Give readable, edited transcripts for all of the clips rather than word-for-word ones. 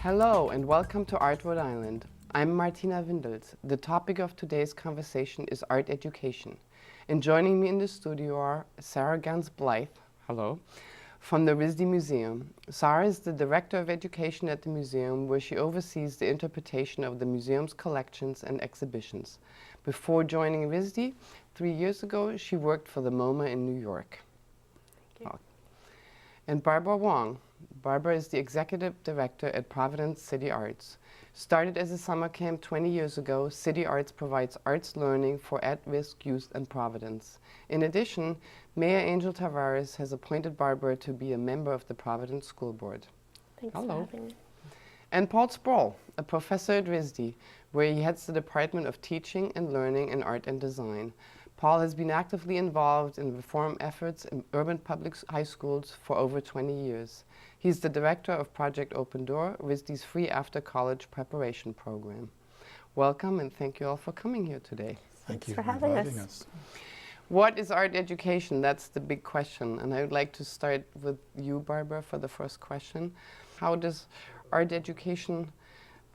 Hello and welcome to Art Rhode Island. I'm Martina Windels. The topic of today's conversation is art education. And joining me in the studio are Sara Ganz Blythe, hello, from the RISD Museum. Sara is the Director of Education at the museum, where she oversees the interpretation of the museum's collections and exhibitions. Before joining RISD 3 years ago, she worked for the MoMA in New York. Thank you. And Barbara Wong. Barbara is the Executive Director at Providence City Arts. Started as a summer camp 20 years ago, City Arts provides arts learning for at-risk youth in Providence. In addition, Mayor Angel Tavares has appointed Barbara to be a member of the Providence School Board. Thanks Hello. for having me. And Paul Sproll, a professor at RISD, where he heads the Department of Teaching and Learning in Art and Design. Paul has been actively involved in reform efforts in urban public high schools for over 20 years. He's the director of Project Open Door, RISD's free after-college preparation program. Welcome and thank you all for coming here today. Thank you for having inviting us. What is art education? That's the big question. And I would like to start with you, Barbara, for the first question. How does art education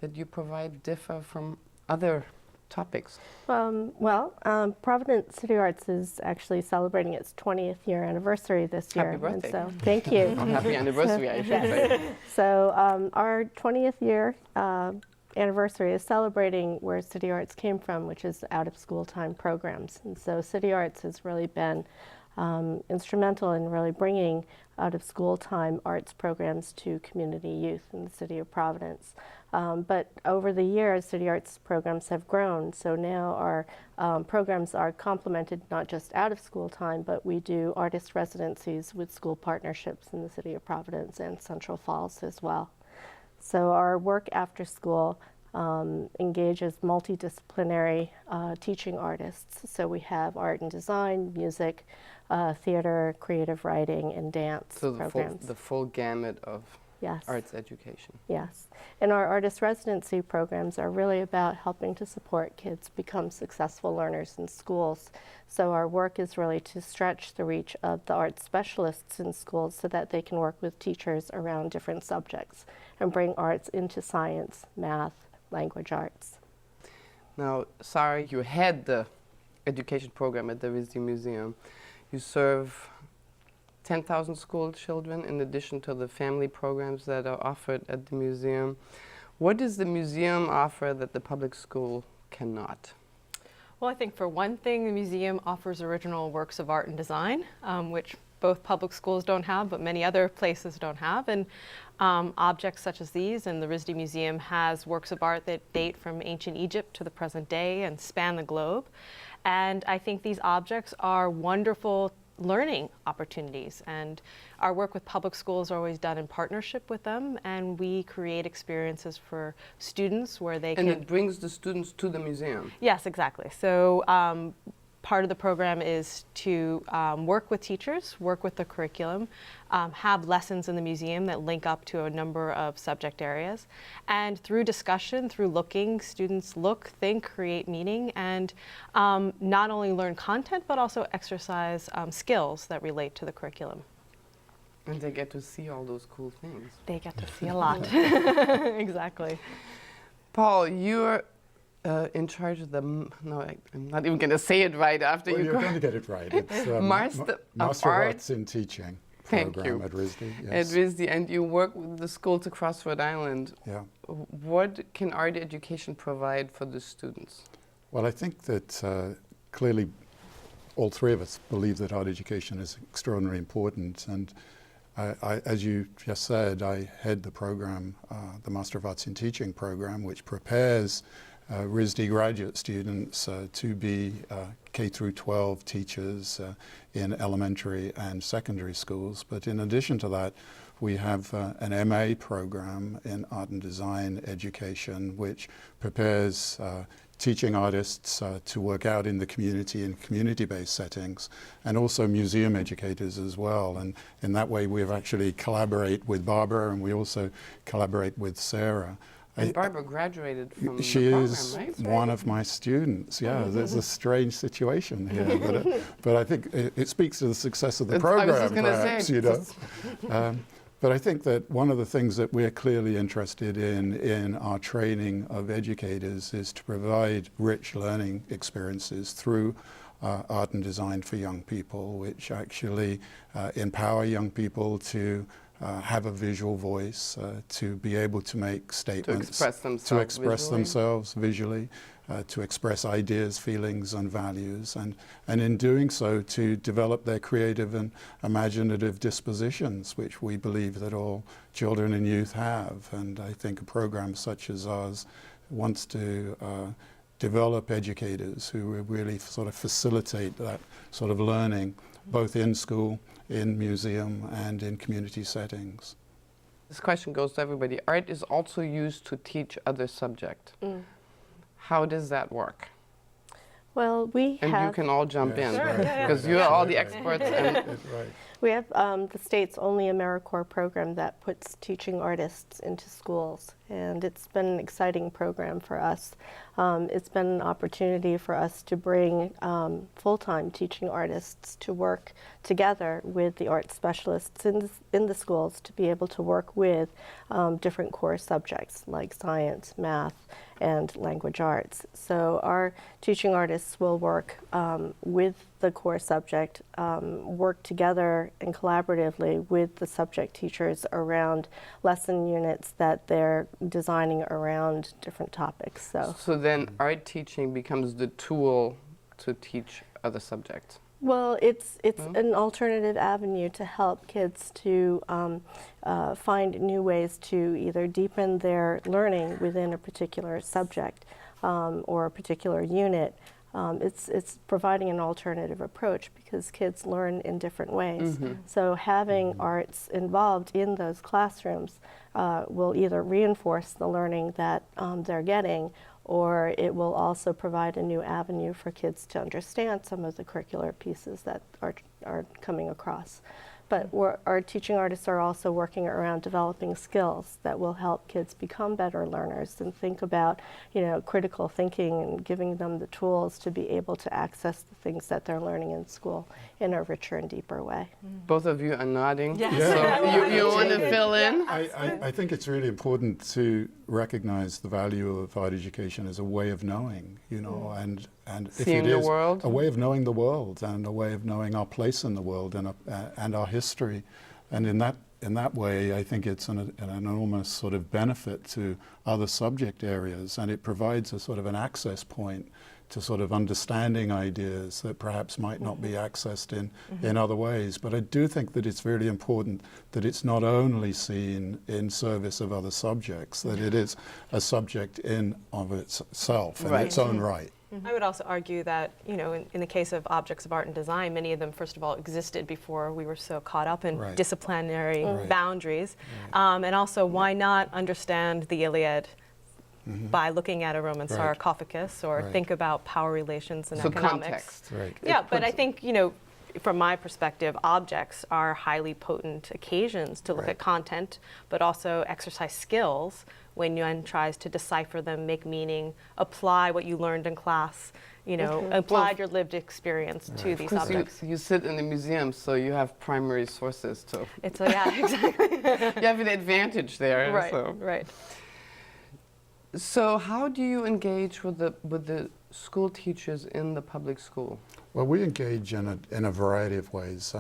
that you provide differ from other topics? Providence City Arts is actually celebrating its 20th year anniversary this year. Happy birthday. And so, thank you. Happy anniversary, I should say. So our 20th year anniversary is celebrating where City Arts came from, which is out-of-school time programs. And so City Arts has really been instrumental in really bringing out-of-school time arts programs to community youth in the city of Providence. But over the years, City Arts programs have grown. So now our programs are complemented not just out of school time, but we do artist residencies with school partnerships in the city of Providence and Central Falls as well. So our work after school engages multidisciplinary teaching artists. So we have art and design, music, theater, creative writing, and dance programs. The full gamut of Yes. arts education. Yes. And our artist residency programs are really about helping to support kids become successful learners in schools. So our work is really to stretch the reach of the art specialists in schools so that they can work with teachers around different subjects and bring arts into science, math, language arts. Now, Sara, you head the education program at the RISD Museum. You serve 10,000 school children in addition to the family programs that are offered at the museum. What does the museum offer that the public school cannot? Well, I think for one thing, the museum offers original works of art and design, which both public schools don't have, but many other places don't have. And objects such as these, and the RISD Museum has works of art that date from ancient Egypt to the present day and span the globe. And I think these objects are wonderful learning opportunities, and our work with public schools are always done in partnership with them, and we create experiences for students where they can... And it brings the students to the museum. Yes, exactly. So part of the program is to work with teachers, work with the curriculum, have lessons in the museum that link up to a number of subject areas. And through discussion, through looking, students look, think, create meaning, and not only learn content, but also exercise skills that relate to the curriculum. And they get to see all those cool things. They get to see a lot. Exactly. Paul, you're in charge of the, I'm not even going to say it right after Well, you you're going to get it right. It's Master Master of Arts in Teaching Thank program you. at RISD. At RISD, and you work with the schools across Rhode Island. Yeah. What can art education provide for the students? Well, I think that clearly all three of us believe that art education is extraordinarily important. And as you just said, I head the program, the Master of Arts in Teaching program, which prepares RISD graduate students to be K through 12 teachers in elementary and secondary schools. But in addition to that, we have an MA program in art and design education, which prepares teaching artists to work out in the community in community-based settings, and also museum educators as well. And in that way, we have actually collaborate with Barbara, and we also collaborate with Sara. And Barbara graduated from she the program, is right? one of my students. Yeah, there's a strange situation here, but I think it speaks to the success of the program, I was just perhaps, say, you know. But I think that one of the things that we're clearly interested in our training of educators is to provide rich learning experiences through art and design for young people, which actually empower young people to have a visual voice, to be able to make statements, to express themselves visually, to express ideas, feelings, and values, and in doing so to develop their creative and imaginative dispositions, which we believe that all children and youth have. And I think a program such as ours wants to develop educators who really sort of facilitate that sort of learning, both in school, in museum, and in community settings. This question goes to everybody. Art is also used to teach other subjects. How does that work? Well, we And have... you can all jump in, Sure, because you're all the experts. We have the state's only AmeriCorps program that puts teaching artists into schools, and it's been an exciting program for us. It's been an opportunity for us to bring full-time teaching artists to work together with the art specialists in the schools to be able to work with different core subjects like science, math, and language arts. So our teaching artists will work with the core subject, work together and collaboratively with the subject teachers around lesson units that they're designing around different topics. So then art teaching becomes the tool to teach other subjects. Well, it's an alternative avenue to help kids to find new ways to either deepen their learning within a particular subject or a particular unit. It's providing an alternative approach because kids learn in different ways. So having arts involved in those classrooms will either reinforce the learning that they're getting, or it will also provide a new avenue for kids to understand some of the curricular pieces that are coming across. But our teaching artists are also working around developing skills that will help kids become better learners and think about, critical thinking and giving them the tools to be able to access the things that they're learning in school in a richer and deeper way. Both of you are nodding. Yes. So you want to fill in? I think it's really important to recognize the value of art education as a way of knowing, and if Seeing it the is world. a way of knowing the world and a way of knowing our place in the world and our history, and in that way, I think it's an enormous sort of benefit to other subject areas, and it provides a sort of an access point to sort of understanding ideas that perhaps might not be accessed in other ways. But I do think that it's really important that it's not only seen in service of other subjects, that it is a subject in of itself, in its own right. I would also argue that, in the case of objects of art and design, many of them, first of all, existed before we were so caught up in disciplinary boundaries. And also, why not understand the Iliad by looking at a Roman sarcophagus, or think about power relations and economics? Context. Yeah, but I think, from my perspective, objects are highly potent occasions to look at content, but also exercise skills when one tries to decipher them, make meaning, apply what you learned in class, apply your lived experience to these objects. You sit in the museum, so you have primary sources to. Exactly. You have an advantage there. Right. So how do you engage with the school teachers in the public school? Well, we engage in a variety of ways.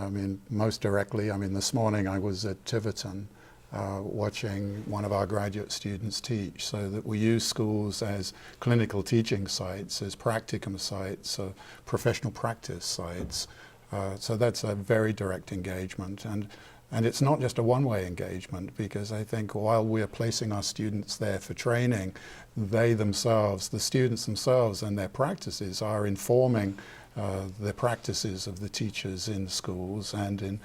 Most directly, this morning I was at Tiverton watching one of our graduate students teach, so that we use schools as clinical teaching sites, as practicum sites, professional practice sites. So that's a very direct engagement. And it's not just a one-way engagement, because I think while we're placing our students there for training, they themselves, the students themselves and their practices are informing the practices of the teachers in schools and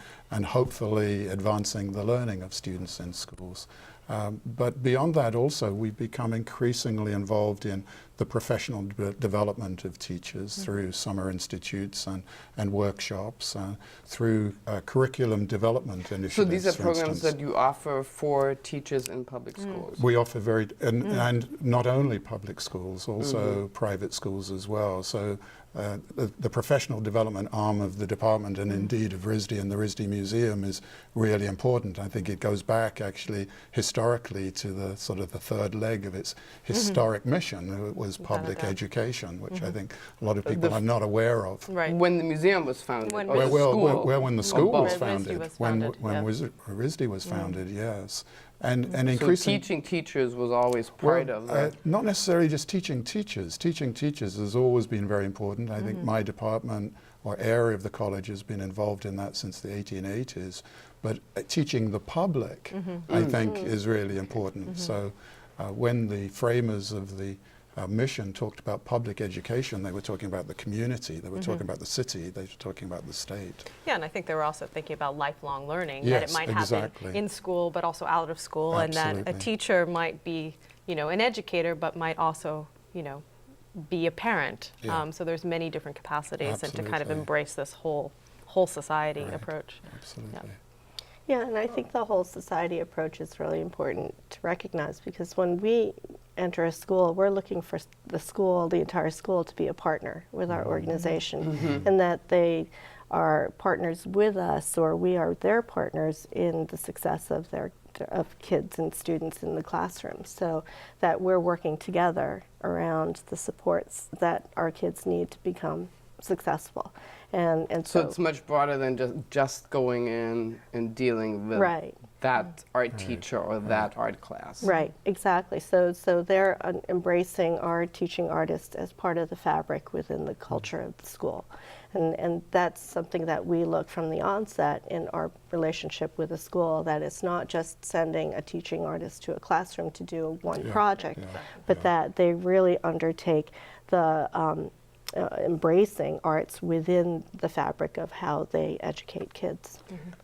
hopefully advancing the learning of students in schools. But beyond that also, we've become increasingly involved in the professional development of teachers through summer institutes and workshops, through curriculum development initiatives. So these are programs that you offer for teachers in public schools? We offer and not only public schools, also private schools as well. So the professional development arm of the department, and indeed of RISD and the RISD Museum, is really important. I think it goes back actually historically to the sort of the third leg of its historic mission. It was public education, which I think a lot of people are not aware of. Right. When the museum was founded, When or the Well, school. when the school was RISD founded, was when founded, RISD was founded, yes. And So increasing teaching teachers was always part of that. not necessarily just teaching teachers. Teaching teachers has always been very important. I think my department or area of the college has been involved in that since the 1880s. But teaching the public, I think, is really important. So when the framers of the mission talked about public education, they were talking about the community, they were talking about the city, they were talking about the state. Yeah, and I think they were also thinking about lifelong learning, Yes, that it might exactly. happen in school but also out of school, and that a Absolutely. teacher might be, an educator but might also, be a parent. Yeah. So there's many different capacities and to kind of Absolutely. embrace this whole society Right. approach. Absolutely. Yeah, and I think the whole society approach is really important to recognize, because when we enter a school, we're looking for the school, the entire school, to be a partner with our organization, and that they are partners with us, or we are their partners in the success of kids and students in the classroom. So that we're working together around the supports that our kids need to become successful. And So it's much broader than just going in and dealing with Right. that art teacher or that art class. Right, exactly. So they're embracing our teaching artists as part of the fabric within the culture of the school. And that's something that we look from the onset in our relationship with the school, that it's not just sending a teaching artist to a classroom to do one project, but that they really undertake the embracing arts within the fabric of how they educate kids.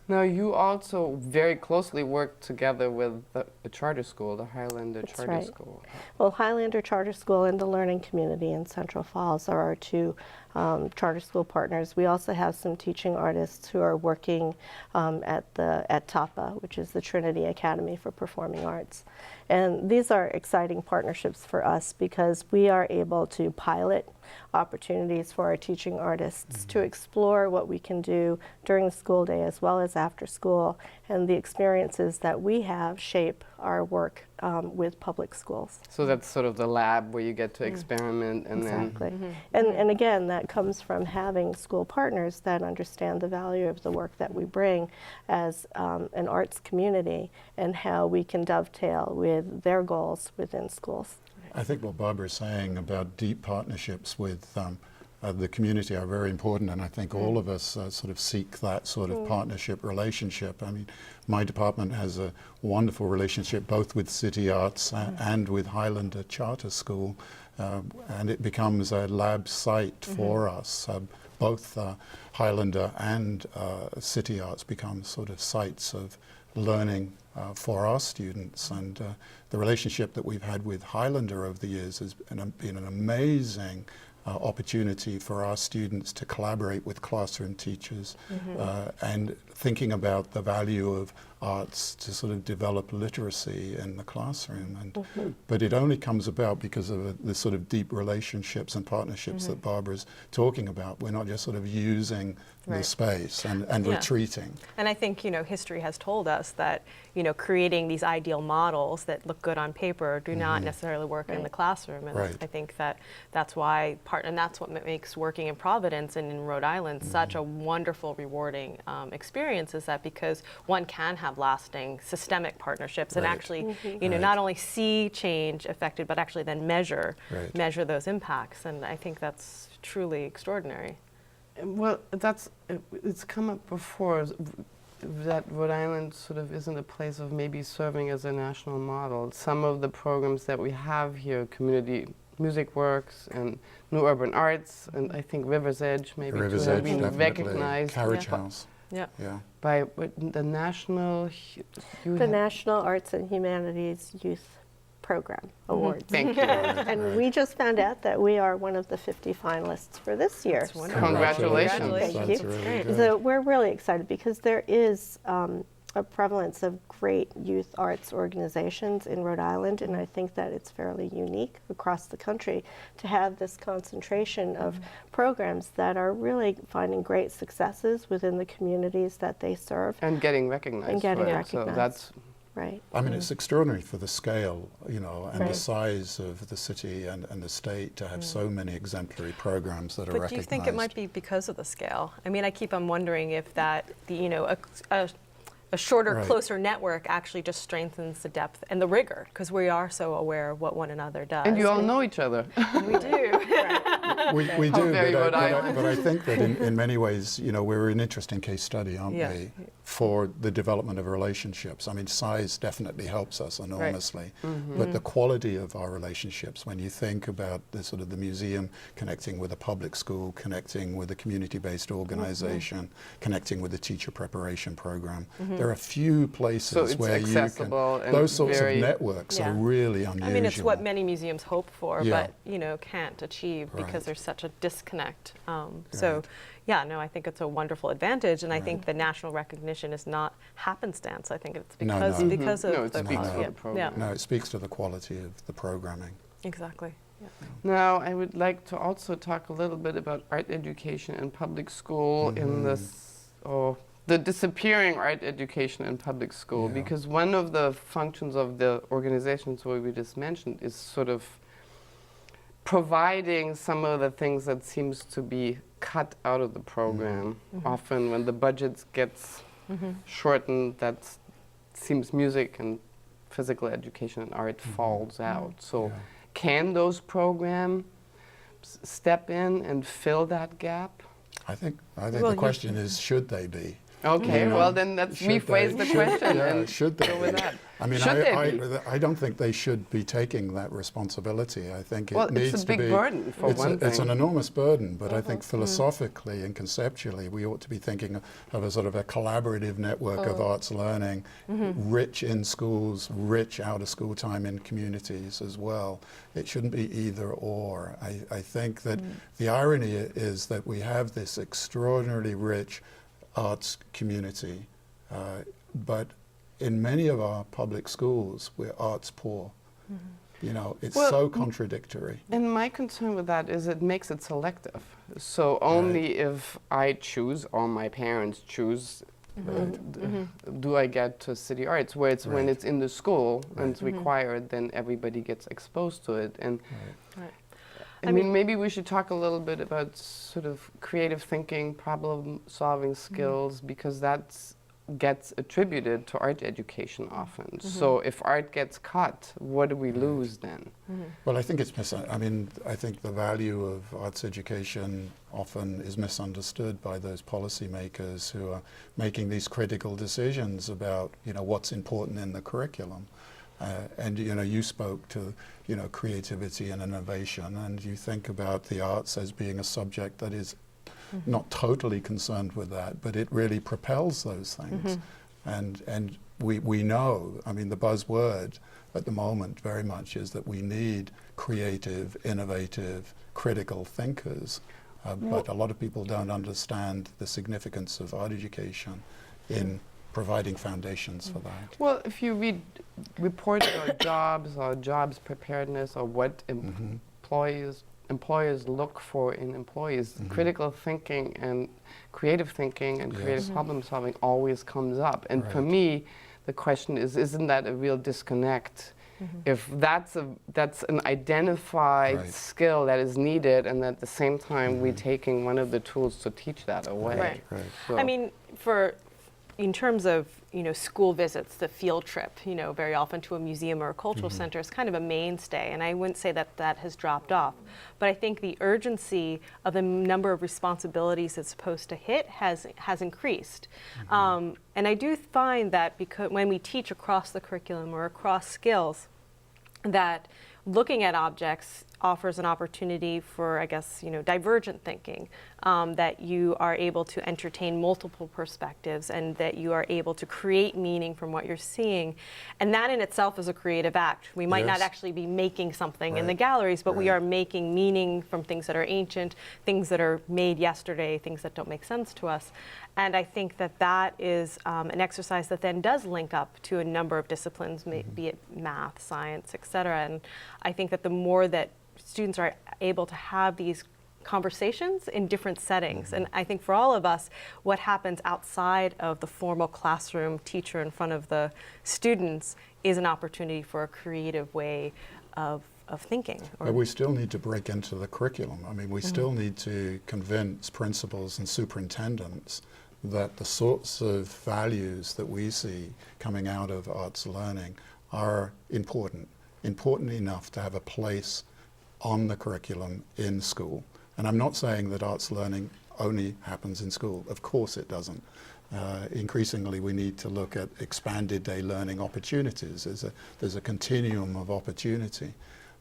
Now, you also very closely work together with the charter school, the Highlander That's Charter right. School. Well, Highlander Charter School and the Learning Community in Central Falls are our two charter school partners. We also have some teaching artists who are working at TAPA, which is the Trinity Academy for Performing Arts. And these are exciting partnerships for us because we are able to pilot opportunities for our teaching artists to explore what we can do during the school day as well as after school, and the experiences that we have shape our work with public schools. So that's sort of the lab where you get to experiment and Exactly. then... And again, that comes from having school partners that understand the value of the work that we bring as an arts community and how we can dovetail with their goals within schools. I think what Barbara is saying about deep partnerships with the community are very important, and I think all of us sort of seek that sort of partnership relationship. I mean, my department has a wonderful relationship both with City Arts and with Highlander Charter School, and it becomes a lab site for us. Both Highlander and City Arts become sort of sites of learning for our students, and the relationship that we've had with Highlander over the years has been an amazing opportunity for our students to collaborate with classroom teachers and thinking about the value of arts to sort of develop literacy in the classroom. And but it only comes about because of the sort of deep relationships and partnerships that Barbara's talking about. We're not just sort of using the space and retreating. And I think, history has told us that, creating these ideal models that look good on paper do not necessarily work in the classroom. And I think that's why and that's what makes working in Providence and in Rhode Island such a wonderful, rewarding experience, is that because one can have lasting systemic partnerships and actually, not only see change affected, but actually then measure those impacts. And I think that's truly extraordinary. Well, it's come up before that Rhode Island sort of isn't a place of maybe serving as a national model. Some of the programs that we have here, Community Music Works and New Urban Arts, and I think River's Edge maybe River's too, have Edge, been definitely. recognized Carriage House. by the National The National Arts and Humanities Youth Program Awards. Thank you. And we just found out that we are one of the 50 finalists for this year. Congratulations. Thank That's you. really good. So we're really excited because there is a prevalence of great youth arts organizations in Rhode Island, and I think that it's fairly unique across the country to have this concentration of programs that are really finding great successes within the communities that they serve. And getting recognized. And getting for it. recognized. So that's Right. I mean, it's extraordinary for the scale, you know, and Right. the size of the city and the state to have so many exemplary programs that are But recognized. do you think it might be because of the scale? I mean, I keep on wondering if that, you know, a shorter, Right. closer network actually just strengthens the depth and the rigor, because we are so aware of what one another does. and you all know each other. And we do. We How do, very Rhode but Island. I think that in many ways, you know, we're an interesting case study, aren't Yeah. we, for the development of relationships. I mean, size definitely helps us enormously, but the quality of our relationships, when you think about the sort of the museum connecting with a public school, connecting with a community-based organization, connecting with a teacher preparation program, there are few places So it's where you accessible can, and those sorts very- of networks Yeah. are really unusual. I mean, it's what many museums hope for, Yeah. but, you know, can't achieve because Right. there's such a disconnect. So, yeah, no, I think it's a wonderful advantage, and I think the national recognition is not happenstance. I think it's No, because no. because of No, it the speaks quality. for the Yeah. program. No, it speaks to the quality of the programming. Exactly. Yeah. Now, I would like to also talk a little bit about art education in public school in this, the disappearing art education in public school, Yeah. because one of the functions of the organizations where we just mentioned is sort of providing some of the things that seems to be cut out of the program. Often when the budget gets shortened, that seems music and physical education and art falls out. So Yeah. can those programs step in and fill that gap? I think Well, the you- question is, should they be? Okay, You know, well then let's should rephrase they- the should- question yeah, and should they go with be? that. I mean, Should they be? I don't think they should be taking that responsibility. I think it Well, needs it's a to big be. burden for it's, one it's an thing. enormous burden, but I think philosophically and conceptually, we ought to be thinking of a sort of a collaborative network of arts learning, rich in schools, rich out of school time in communities as well. It shouldn't be either or. I think that the irony is that we have this extraordinarily rich arts community, but in many of our public schools, we're arts poor. You know, it's Well, so contradictory. And my concern with that is it makes it selective. So only if I choose or my parents choose do I get to city arts, where it's when Right. it's in the school and it's required, then everybody gets exposed to it. And Right. I mean, maybe we should talk a little bit about sort of creative thinking, problem-solving skills, because that gets attributed to art education often. So if art gets cut, what do we lose then? Well, I think I think the value of arts education often is misunderstood by those policymakers who are making these critical decisions about, you know, what's important in the curriculum. And, you know, you spoke to, you know, creativity and innovation, and you think about the arts as being a subject that is not totally concerned with that, but it really propels those things. And we know, I mean, the buzzword at the moment very much is that we need creative, innovative, critical thinkers. But a lot of people don't understand the significance of art education in providing foundations for that. Well, if you read reports on jobs preparedness, or what employers look for in employees, critical thinking and creative thinking and creative problem solving always comes up. And for Right. me, the question is, isn't that a real disconnect? If that's an identified Right. skill that is needed, and at the same time we're taking one of the tools to teach that away. Right. Right. So- I mean, in terms of, you know, school visits, the field trip, you know, very often to a museum or a cultural center is kind of a mainstay, and I wouldn't say that that has dropped off. But I think the urgency of the number of responsibilities it's supposed to hit has increased. And I do find that because when we teach across the curriculum or across skills, that looking at objects offers an opportunity for, I guess, divergent thinking, that you are able to entertain multiple perspectives and that you are able to create meaning from what you're seeing. And that in itself is a creative act. We might not actually be making something in the galleries, but we are making meaning from things that are ancient, things that are made yesterday, things that don't make sense to us. And I think that that is an exercise that then does link up to a number of disciplines, be it math, science, et cetera. And I think that the more that students are able to have these conversations in different settings. And I think for all of us, what happens outside of the formal classroom teacher in front of the students is an opportunity for a creative way of thinking. But we still need to break into the curriculum. I mean, we still need to convince principals and superintendents that the sorts of values that we see coming out of arts learning are important enough to have a place on the curriculum in school. And I'm not saying that arts learning only happens in school. Of course it doesn't. Increasingly we need to look at expanded day learning opportunities. There's a continuum of opportunity.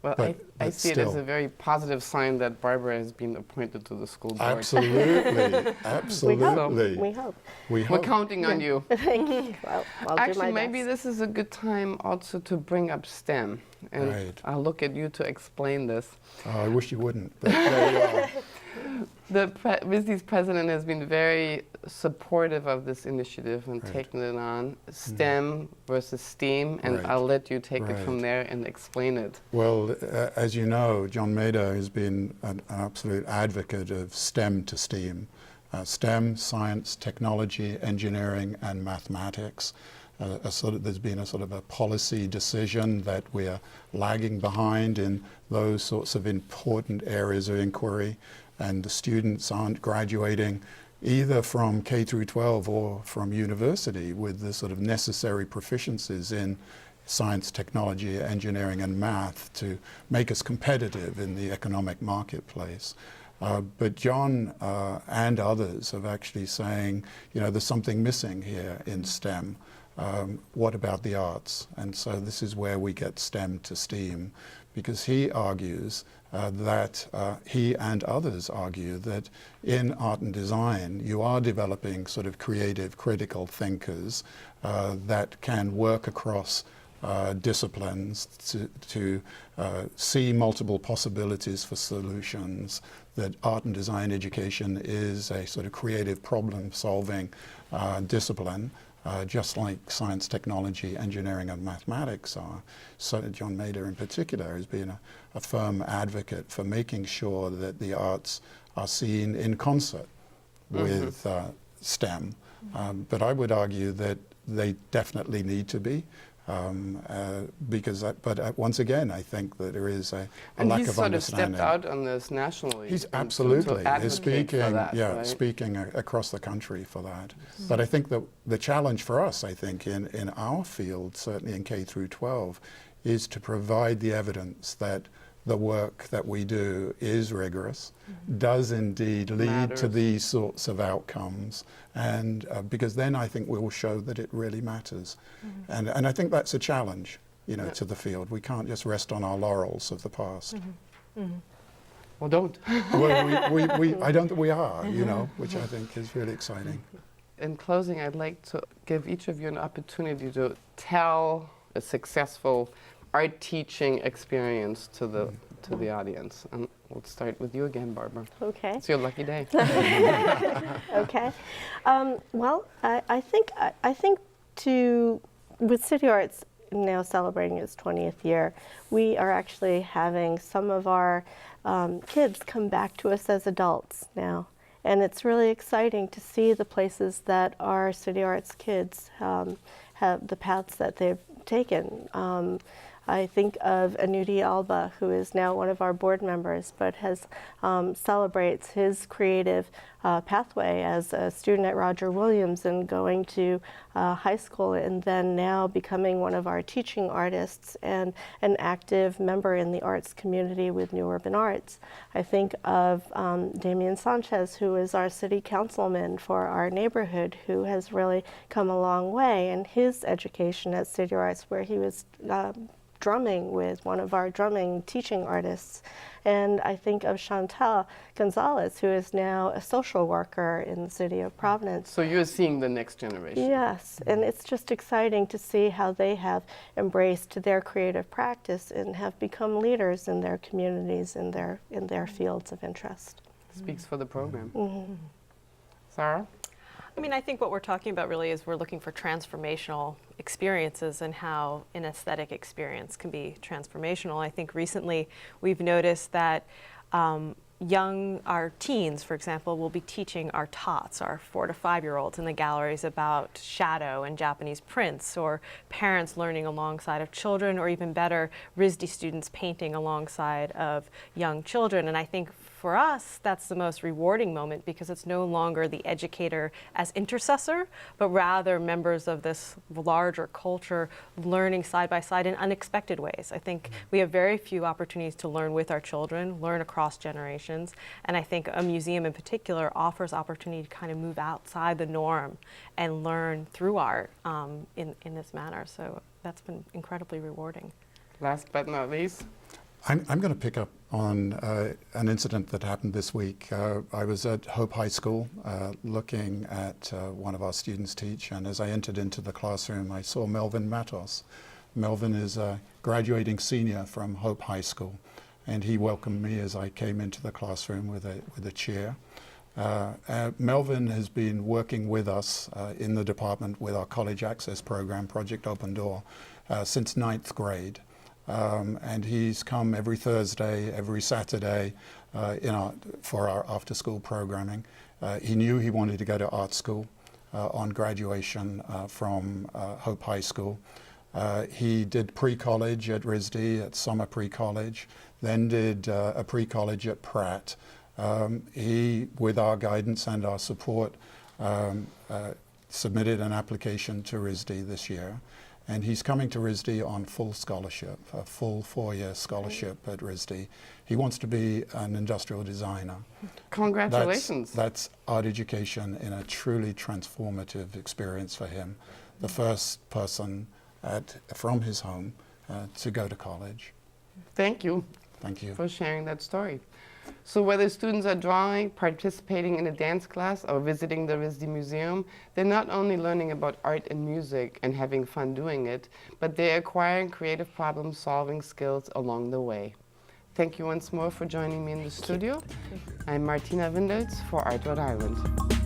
Well, I see it as a very positive sign that Barbara has been appointed to the school board. Absolutely, absolutely. We hope. We're counting on you. Thank you. Well, I'll Actually, do my maybe best. this is a good time also to bring up STEM. And I'll look at you to explain this. I wish you wouldn't, but there you are. The WSD's president has been very supportive of this initiative and taking it on. STEM versus STEAM, and I'll let you take it from there and explain it. Well, as you know, John Mader has been an absolute advocate of STEM to STEAM. STEM, science, technology, engineering, and mathematics. There's been a sort of a policy decision that we are lagging behind in those sorts of important areas of inquiry, and the students aren't graduating either from K through 12 or from university with the sort of necessary proficiencies in science, technology, engineering, and math to make us competitive in the economic marketplace. But John and others have actually saying, there's something missing here in STEM. What about the arts? And so this is where we get STEM to STEAM, because he argues that he and others argue that in art and design you are developing sort of creative, critical thinkers that can work across disciplines to see multiple possibilities for solutions, that art and design education is a sort of creative problem-solving discipline. Just like science, technology, engineering, and mathematics are. So John Mader in particular has been a firm advocate for making sure that the arts are seen in concert with STEM. But I would argue that they definitely need to be. But once again, I think that there is a lack of understanding. And he's sort of stepped out on this nationally. He's absolutely. He's speaking, that, speaking across the country for that. But I think that the challenge for us, I think, in our field, certainly in K through 12, is to provide the evidence that the work that we do is rigorous, does indeed lead to these sorts of outcomes, and because then I think we will show that it really matters. And I think that's a challenge, to the field. We can't just rest on our laurels of the past. Well, don't. Well, I don't think we are, which I think is really exciting. In closing, I'd like to give each of you an opportunity to tell a successful art teaching experience to the audience. And we'll start with you again, Barbara. Okay. It's your lucky day. Okay. Well, I think with City Arts now celebrating its 20th year, we are actually having some of our kids come back to us as adults now. And it's really exciting to see the places that our City Arts kids have, the paths that they've taken. I think of Anudi Alba, who is now one of our board members, but has celebrates his creative pathway as a student at Roger Williams and going to high school, and then now becoming one of our teaching artists and an active member in the arts community with New Urban Arts. I think of Damian Sanchez, who is our city councilman for our neighborhood, who has really come a long way in his education at City Arts, where he was drumming with one of our drumming teaching artists. And I think of Chantal Gonzalez, who is now a social worker in the city of Providence. So you're seeing the next generation. Yes, and it's just exciting to see how they have embraced their creative practice and have become leaders in their communities, in their fields of interest. Speaks for the program. Mm-hmm. Sara? I mean, I think what we're talking about really is we're looking for transformational experiences and how an aesthetic experience can be transformational. I think recently we've noticed that our teens, for example, will be teaching our tots, our 4 to 5-year-olds in the galleries about shadow and Japanese prints, or parents learning alongside of children, or even better, RISD students painting alongside of young children. And I think for us, that's the most rewarding moment, because it's no longer the educator as intercessor, but rather members of this larger culture learning side by side in unexpected ways. I think we have very few opportunities to learn with our children, learn across generations, and I think a museum in particular offers opportunity to kind of move outside the norm and learn through art in this manner. So that's been incredibly rewarding. Last but not least. I'm going to pick up on an incident that happened this week. I was at Hope High School looking at one of our students teach, and as I entered into the classroom, I saw Melvin Matos. Melvin is a graduating senior from Hope High School, and he welcomed me as I came into the classroom with a chair. Melvin has been working with us in the department with our College Access Program, Project Open Door, since 9th grade. And he's come every Thursday, every Saturday for our after-school programming. He knew he wanted to go to art school on graduation from Hope High School. He did pre-college at RISD, at summer pre-college, then did a pre-college at Pratt. He, with our guidance and our support, submitted an application to RISD this year. And he's coming to RISD on full scholarship, a full 4-year scholarship at RISD. He wants to be an industrial designer. Congratulations. That's art education in a truly transformative experience for him. The first person from his home to go to college. Thank you. Thank you. For sharing that story. So whether students are drawing, participating in a dance class, or visiting the RISD Museum, they're not only learning about art and music and having fun doing it, but they're acquiring creative problem-solving skills along the way. Thank you once more for joining me in the studio. I'm Martina Windels for Art Rhode Island.